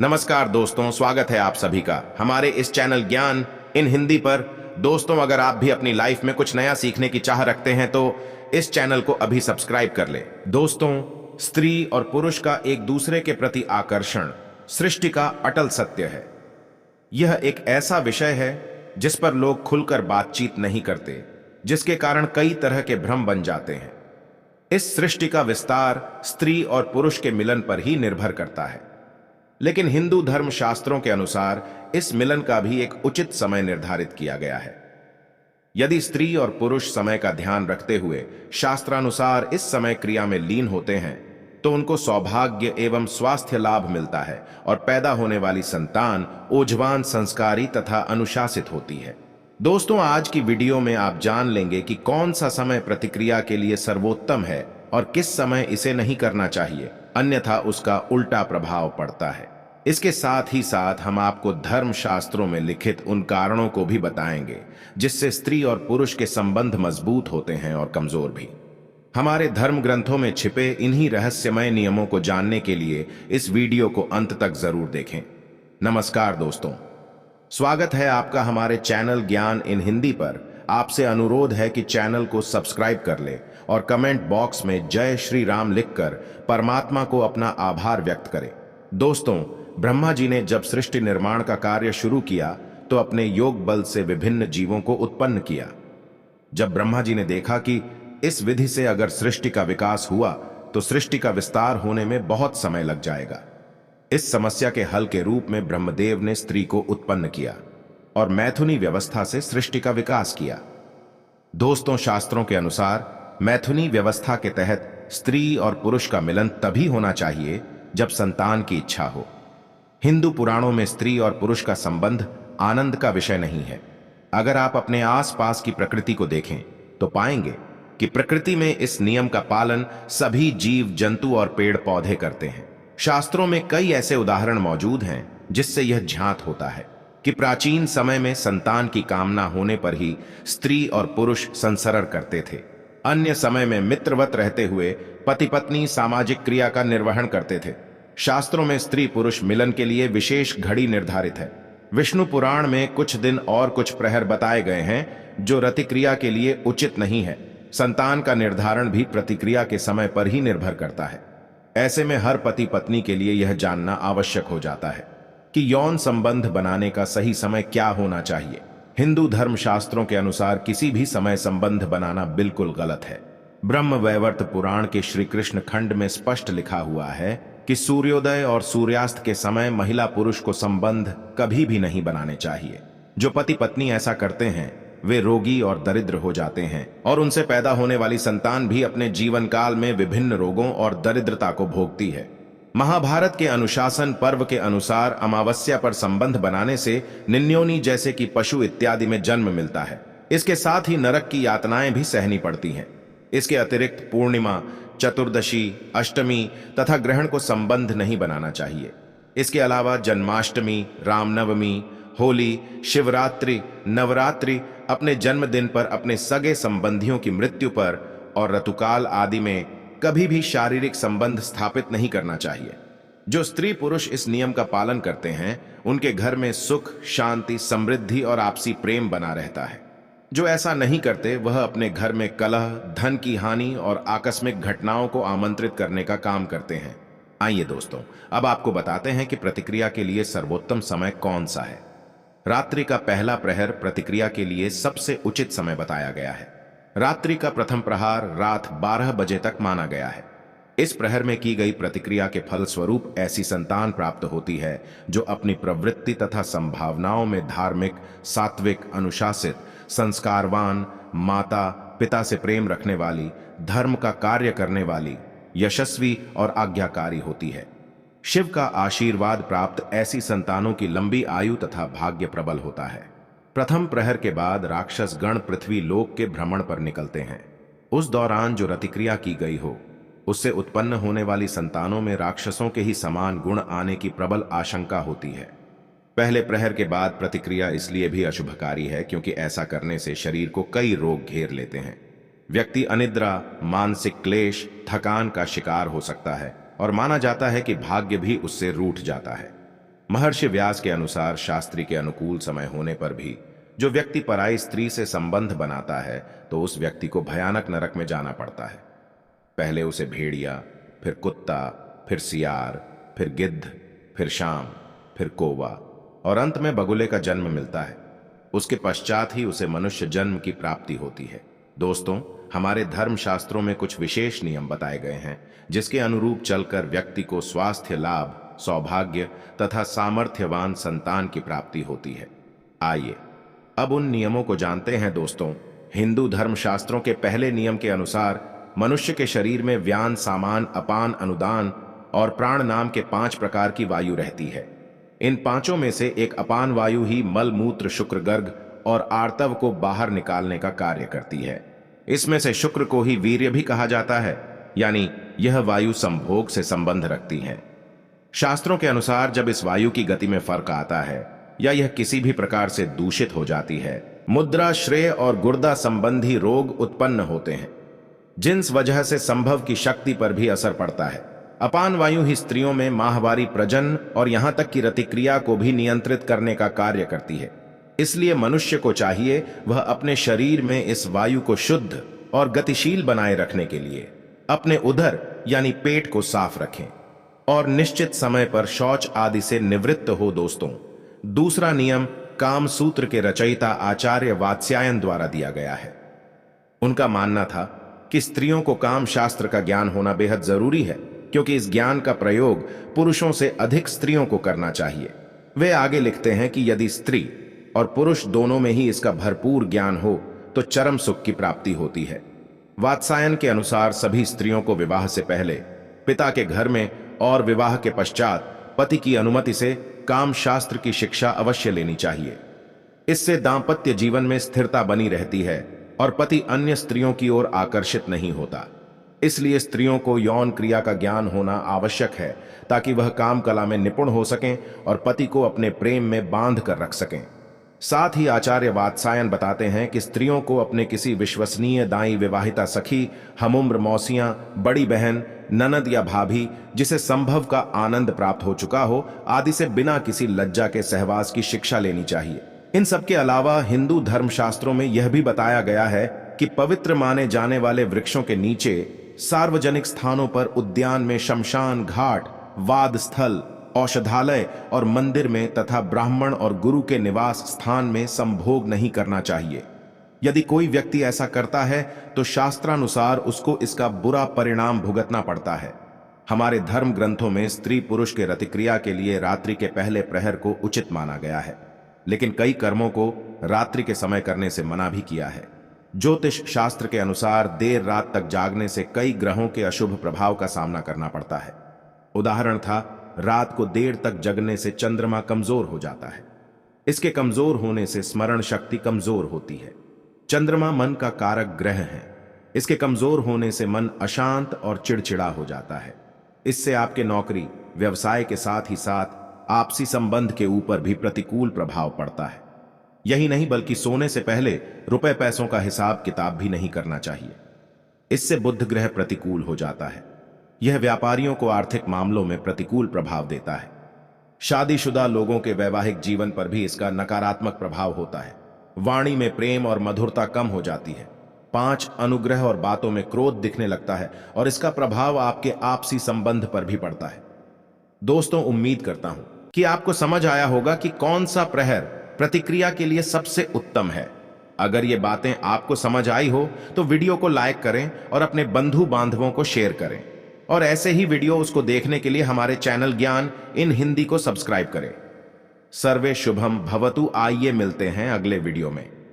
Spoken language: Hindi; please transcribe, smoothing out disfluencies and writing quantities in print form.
नमस्कार दोस्तों, स्वागत है आप सभी का हमारे इस चैनल ज्ञान इन हिंदी पर। दोस्तों, अगर आप भी अपनी लाइफ में कुछ नया सीखने की चाह रखते हैं तो इस चैनल को अभी सब्सक्राइब कर ले। दोस्तों, स्त्री और पुरुष का एक दूसरे के प्रति आकर्षण सृष्टि का अटल सत्य है। यह एक ऐसा विषय है जिस पर लोग खुलकर बातचीत नहीं करते, जिसके कारण कई तरह के भ्रम बन जाते हैं। इस सृष्टि का विस्तार स्त्री और पुरुष के मिलन पर ही निर्भर करता है, लेकिन हिंदू धर्म शास्त्रों के अनुसार इस मिलन का भी एक उचित समय निर्धारित किया गया है। यदि स्त्री और पुरुष समय का ध्यान रखते हुए शास्त्रानुसार इस समय क्रिया में लीन होते हैं तो उनको सौभाग्य एवं स्वास्थ्य लाभ मिलता है और पैदा होने वाली संतान ऊर्जावान, संस्कारी तथा अनुशासित होती है। दोस्तों, आज की वीडियो में आप जान लेंगे कि कौन सा समय प्रतिक्रिया के लिए सर्वोत्तम है और किस समय इसे नहीं करना चाहिए, अन्यथा उसका उल्टा प्रभाव पड़ता है। इसके साथ ही साथ हम आपको धर्म शास्त्रों में लिखित उन कारणों को भी बताएंगे जिससे स्त्री और पुरुष के संबंध मजबूत होते हैं और कमजोर भी। हमारे धर्म ग्रंथों में छिपे इन्हीं रहस्यमय नियमों को जानने के लिए इस वीडियो को अंत तक जरूर देखें। नमस्कार दोस्तों, स्वागत है आपका हमारे चैनल ज्ञान इन हिंदी पर। आपसे अनुरोध है कि चैनल को सब्सक्राइब कर ले और कमेंट बॉक्स में जय श्री राम लिखकर परमात्मा को अपना आभार व्यक्त करें। दोस्तों, ब्रह्मा जी ने जब सृष्टि निर्माण का कार्य शुरू किया तो अपने योग बल से विभिन्न जीवों को उत्पन्न किया। जब ब्रह्मा जी ने देखा कि इस विधि से अगर सृष्टि का विकास हुआ तो सृष्टि का विस्तार होने में बहुत समय लग जाएगा। इस समस्या के हल के रूप में ब्रह्मदेव ने स्त्री को उत्पन्न किया और मैथुनी व्यवस्था से सृष्टि का विकास किया। दोस्तों, शास्त्रों के अनुसार मैथुनी व्यवस्था के तहत स्त्री और पुरुष का मिलन तभी होना चाहिए जब संतान की इच्छा हो। हिंदू पुराणों में स्त्री और पुरुष का संबंध आनंद का विषय नहीं है। अगर आप अपने आसपास की प्रकृति को देखें तो पाएंगे कि प्रकृति में इस नियम का पालन सभी जीव जंतु और पेड़ पौधे करते हैं। शास्त्रों में कई ऐसे उदाहरण मौजूद हैं जिससे यह ज्ञात होता है कि प्राचीन समय में संतान की कामना होने पर ही स्त्री और पुरुष संसरण करते थे। अन्य समय में मित्रवत रहते हुए पति पत्नी सामाजिक क्रिया का निर्वहन करते थे। शास्त्रों में स्त्री पुरुष मिलन के लिए विशेष घड़ी निर्धारित है। विष्णु पुराण में कुछ दिन और कुछ प्रहर बताए गए हैं जो रतिक्रिया के लिए उचित नहीं है। संतान का निर्धारण भी प्रतिक्रिया के समय पर ही निर्भर करता है। ऐसे में हर पति पत्नी के लिए यह जानना आवश्यक हो जाता है कि यौन संबंध बनाने का सही समय क्या होना चाहिए। हिंदू धर्म शास्त्रों के अनुसार किसी भी समय संबंध बनाना बिल्कुल गलत है। ब्रह्म वैवर्त पुराण के श्री कृष्ण खंड में स्पष्ट लिखा हुआ है कि सूर्योदय और सूर्यास्त के समय महिला पुरुष को संबंध कभी भी नहीं बनाने चाहिए। जो पति पत्नी ऐसा करते हैं वे रोगी और दरिद्र हो जाते हैं और उनसे पैदा होने वाली संतान भी अपने जीवन काल में विभिन्न रोगों और दरिद्रता को भोगती है। महाभारत के अनुशासन पर्व के अनुसार अमावस्या पर संबंध बनाने से निन्योनी जैसे कि पशु इत्यादि में जन्म मिलता है। इसके साथ ही नरक की यातनाएं भी सहनी पड़ती हैं। इसके अतिरिक्त पूर्णिमा, चतुर्दशी, अष्टमी तथा ग्रहण को संबंध नहीं बनाना चाहिए। इसके अलावा जन्माष्टमी, रामनवमी, होली, शिवरात्रि, नवरात्रि, अपने जन्मदिन पर, अपने सगे संबंधियों की मृत्यु पर और ऋतुकाल आदि में कभी भी शारीरिक संबंध स्थापित नहीं करना चाहिए। जो स्त्री पुरुष इस नियम का पालन करते हैं उनके घर में सुख, शांति, समृद्धि और आपसी प्रेम बना रहता है। जो ऐसा नहीं करते वह अपने घर में कलह, धन की हानि और आकस्मिक घटनाओं को आमंत्रित करने का काम करते हैं। आइए दोस्तों, अब आपको बताते हैं कि प्रतिक्रिया के लिए सर्वोत्तम समय कौन सा है। रात्रि का पहला प्रहर प्रतिक्रिया के लिए सबसे उचित समय बताया गया है। रात्रि का प्रथम प्रहार रात 12 बजे तक माना गया है। इस प्रहर में की गई प्रतिक्रिया के फलस्वरूप ऐसी संतान प्राप्त होती है जो अपनी प्रवृत्ति तथा संभावनाओं में धार्मिक, सात्विक, अनुशासित, संस्कारवान, माता पिता से प्रेम रखने वाली, धर्म का कार्य करने वाली, यशस्वी और आज्ञाकारी होती है। शिव का आशीर्वाद प्राप्त ऐसी संतानों की लंबी आयु तथा भाग्य प्रबल होता है। प्रथम प्रहर के बाद राक्षस गण पृथ्वी लोक के भ्रमण पर निकलते हैं। उस दौरान जो रतिक्रिया की गई हो उससे उत्पन्न होने वाली संतानों में राक्षसों के ही समान गुण आने की प्रबल आशंका होती है। पहले प्रहर के बाद प्रतिक्रिया इसलिए भी अशुभकारी है क्योंकि ऐसा करने से शरीर को कई रोग घेर लेते हैं। व्यक्ति अनिद्रा, मानसिक क्लेश, थकान का शिकार हो सकता है और माना जाता है कि भाग्य भी उससे रूठ जाता है। महर्षि व्यास के अनुसार शास्त्री के अनुकूल समय होने पर भी जो व्यक्ति पराई स्त्री से संबंध बनाता है तो उस व्यक्ति को भयानक नरक में जाना पड़ता है। पहले उसे भेड़िया, फिर कुत्ता, फिर सियार, फिर गिद्ध, फिर शाम, फिर कौवा और अंत में बगुले का जन्म मिलता है। उसके पश्चात ही उसे मनुष्य जन्म की प्राप्ति होती है। दोस्तों, हमारे धर्म शास्त्रों में कुछ विशेष नियम बताए गए हैं जिसके अनुरूप चलकर व्यक्ति को स्वास्थ्य लाभ, सौभाग्य तथा सामर्थ्यवान संतान की प्राप्ति होती है। आइए अब उन नियमों को जानते हैं। दोस्तों, हिंदू धर्म शास्त्रों के पहले नियम के अनुसार मनुष्य के शरीर में व्यान, सामान, अपान, अनुदान और प्राण नाम के 5 प्रकार की वायु रहती है। इन पांचों में से एक अपान वायु ही मल, मूत्र, शुक्र, गर्ग और आर्तव को बाहर निकालने का कार्य करती है। इसमें से शुक्र को ही वीर्य भी कहा जाता है, यानी यह वायु संभोग से संबंध रखती है। शास्त्रों के अनुसार जब इस वायु की गति में फर्क आता है या यह किसी भी प्रकार से दूषित हो जाती है, मुद्रा, श्रेय और गुर्दा संबंधी रोग उत्पन्न होते हैं, जिस वजह से संभव की शक्ति पर भी असर पड़ता है। अपान वायु ही स्त्रियों में माहवारी, प्रजनन और यहां तक कि रतिक्रिया को भी नियंत्रित करने का कार्य करती है। इसलिए मनुष्य को चाहिए वह अपने शरीर में इस वायु को शुद्ध और गतिशील बनाए रखने के लिए अपने उदर यानी पेट को साफ रखें और निश्चित समय पर शौच आदि से निवृत्त हो। दोस्तों, दूसरा नियम काम सूत्र के रचयिता आचार्य वात्स्यायन द्वारा दिया गया है। उनका मानना था कि स्त्रियों को काम शास्त्र का ज्ञान होना बेहद जरूरी है, क्योंकि इस ज्ञान का प्रयोग पुरुषों से अधिक स्त्रियों को करना चाहिए। वे आगे लिखते हैं कि यदि स्त्री और पुरुष दोनों में ही इसका भरपूर ज्ञान हो तो चरम सुख की प्राप्ति होती है। वात्स्यायन के अनुसार सभी स्त्रियों को विवाह से पहले पिता के घर में और विवाह के पश्चात पति की अनुमति से काम शास्त्र की शिक्षा अवश्य लेनी चाहिए। इससे दांपत्य जीवन में स्थिरता बनी रहती है और पति अन्य स्त्रियों की ओर आकर्षित नहीं होता। इसलिए स्त्रियों को यौन क्रिया का ज्ञान होना आवश्यक है ताकि वह काम कला में निपुण हो सकें और पति को अपने प्रेम में बांध कर रख सकें। साथ ही आचार्य वात्स्यायन बताते हैं कि स्त्रियों को अपने किसी विश्वसनीय दाई विवाहिता सखी, हमउम्र मौसियां, बड़ी बहन, ननद या भाभी जिसे संभव का आनंद प्राप्त हो चुका हो आदि से बिना किसी लज्जा के सहवास की शिक्षा लेनी चाहिए। इन सब के अलावा हिंदू धर्मशास्त्रों में यह भी बताया गया है कि पवित्र माने जाने वाले वृक्षों के नीचे, सार्वजनिक स्थानों पर, उद्यान में, शमशान घाट, वाद स्थल, औषधालय और मंदिर में तथा ब्राह्मण और गुरु के निवास स्थान में संभोग नहीं करना चाहिए। यदि कोई व्यक्ति ऐसा करता है तो शास्त्रानुसार उसको इसका बुरा परिणाम भुगतना पड़ता है। हमारे धर्म ग्रंथों में स्त्री पुरुष के रतिक्रिया के लिए रात्रि के पहले प्रहर को उचित माना गया है, लेकिन कई कर्मों को रात्रि के समय करने से मना भी किया है। ज्योतिष शास्त्र के अनुसार देर रात तक जागने से कई ग्रहों के अशुभ प्रभाव का सामना करना पड़ता है। उदाहरण था, रात को देर तक जगने से चंद्रमा कमजोर हो जाता है। इसके कमजोर होने से स्मरण शक्ति कमजोर होती है। चंद्रमा मन का कारक ग्रह है। इसके कमजोर होने से मन अशांत और चिड़चिड़ा हो जाता है। इससे आपके नौकरी, व्यवसाय के साथ ही साथ आपसी संबंध के ऊपर भी प्रतिकूल प्रभाव पड़ता है। यही नहीं बल्कि सोने से पहले रुपए पैसों का हिसाब किताब भी नहीं करना चाहिए। इससे बुध ग्रह प्रतिकूल हो जाता है। यह व्यापारियों को आर्थिक मामलों में प्रतिकूल प्रभाव देता है। शादीशुदा लोगों के वैवाहिक जीवन पर भी इसका नकारात्मक प्रभाव होता है। वाणी में प्रेम और मधुरता कम हो जाती है। 5 अनुग्रह और बातों में क्रोध दिखने लगता है और इसका प्रभाव आपके आपसी संबंध पर भी पड़ता है। दोस्तों, उम्मीद करता हूं कि आपको समझ आया होगा कि कौन सा प्रहर प्रतिक्रिया के लिए सबसे उत्तम है। अगर ये बातें आपको समझ आई हो तो वीडियो को लाइक करें और अपने बंधु बांधवों को शेयर करें, और ऐसे ही वीडियो उसको देखने के लिए हमारे चैनल ज्ञान इन हिंदी को सब्सक्राइब करें। सर्वे शुभम भवतु। आइए मिलते हैं अगले वीडियो में।